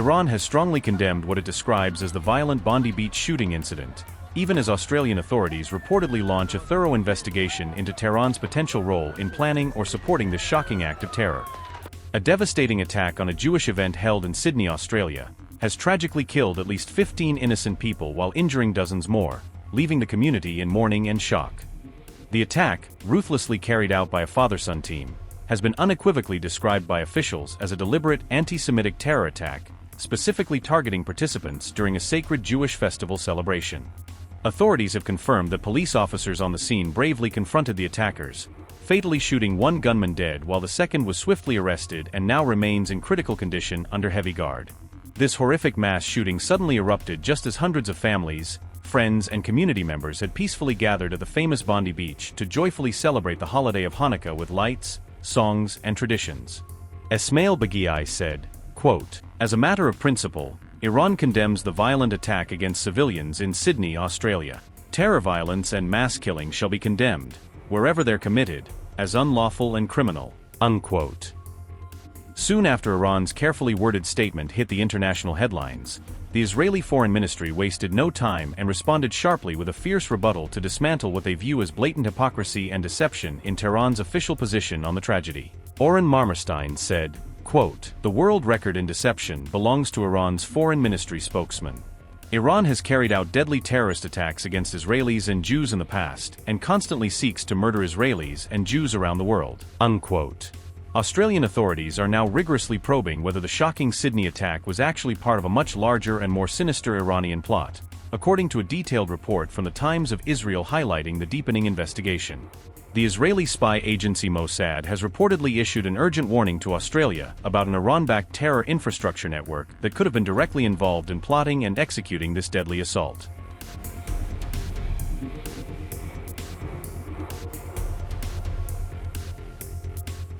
Iran has strongly condemned what it describes as the violent Bondi Beach shooting incident, even as Australian authorities reportedly launch a thorough investigation into Tehran's potential role in planning or supporting this shocking act of terror. A devastating attack on a Jewish event held in Sydney, Australia, has tragically killed at least 15 innocent people while injuring dozens more, leaving the community in mourning and shock. The attack, ruthlessly carried out by a father-son team, has been unequivocally described by officials as a deliberate anti-Semitic terror attack, specifically targeting participants during a sacred Jewish festival celebration. Authorities have confirmed that police officers on the scene bravely confronted the attackers, fatally shooting one gunman dead while the second was swiftly arrested and now remains in critical condition under heavy guard. This horrific mass shooting suddenly erupted just as hundreds of families, friends and community members had peacefully gathered at the famous Bondi Beach to joyfully celebrate the holiday of Hanukkah with lights, songs and traditions. Esmail Baghai said, quote, "As a matter of principle, Iran condemns the violent attack against civilians in Sydney, Australia. Terror violence and mass killing shall be condemned, wherever they're committed, as unlawful and criminal." Unquote. Soon after Iran's carefully worded statement hit the international headlines, the Israeli Foreign Ministry wasted no time and responded sharply with a fierce rebuttal to dismantle what they view as blatant hypocrisy and deception in Tehran's official position on the tragedy. Oren Marmerstein said, quote, "The world record in deception belongs to Iran's foreign ministry spokesman. Iran has carried out deadly terrorist attacks against Israelis and Jews in the past and constantly seeks to murder Israelis and Jews around the world." Unquote. Australian authorities are now rigorously probing whether the shocking Sydney attack was actually part of a much larger and more sinister Iranian plot, according to a detailed report from the Times of Israel highlighting the deepening investigation. The Israeli spy agency Mossad has reportedly issued an urgent warning to Australia about an Iran-backed terror infrastructure network that could have been directly involved in plotting and executing this deadly assault.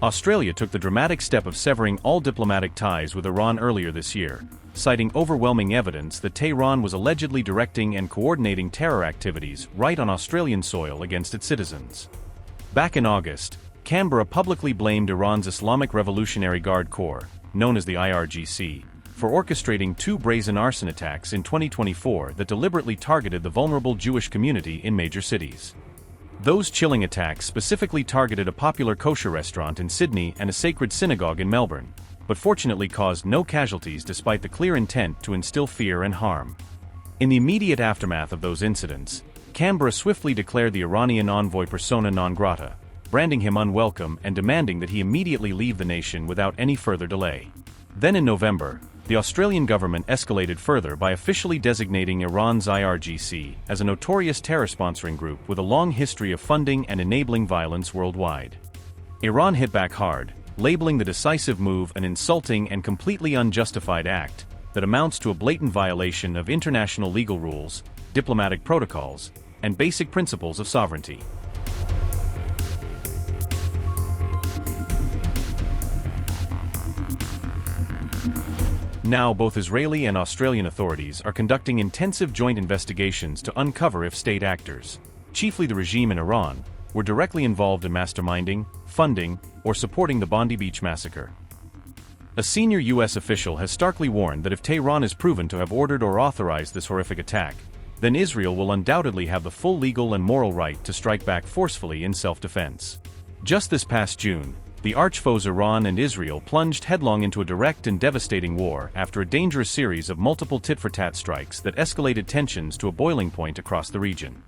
Australia took the dramatic step of severing all diplomatic ties with Iran earlier this year, citing overwhelming evidence that Tehran was allegedly directing and coordinating terror activities right on Australian soil against its citizens. Back in August, Canberra publicly blamed Iran's Islamic Revolutionary Guard Corps, known as the IRGC, for orchestrating two brazen arson attacks in 2024 that deliberately targeted the vulnerable Jewish community in major cities. Those chilling attacks specifically targeted a popular kosher restaurant in Sydney and a sacred synagogue in Melbourne, but fortunately caused no casualties despite the clear intent to instill fear and harm. In the immediate aftermath of those incidents, Canberra swiftly declared the Iranian envoy persona non grata, branding him unwelcome and demanding that he immediately leave the nation without any further delay. Then in November, the Australian government escalated further by officially designating Iran's IRGC as a notorious terror-sponsoring group with a long history of funding and enabling violence worldwide. Iran hit back hard, labeling the decisive move an insulting and completely unjustified act that amounts to a blatant violation of international legal rules, diplomatic protocols, and basic principles of sovereignty. Now, both Israeli and Australian authorities are conducting intensive joint investigations to uncover if state actors, chiefly the regime in Iran, were directly involved in masterminding, funding, or supporting the Bondi Beach massacre. A senior U.S. official has starkly warned that if Tehran is proven to have ordered or authorized this horrific attack, then Israel will undoubtedly have the full legal and moral right to strike back forcefully in self-defense. Just this past June, the arch-foes Iran and Israel plunged headlong into a direct and devastating war after a dangerous series of multiple tit-for-tat strikes that escalated tensions to a boiling point across the region.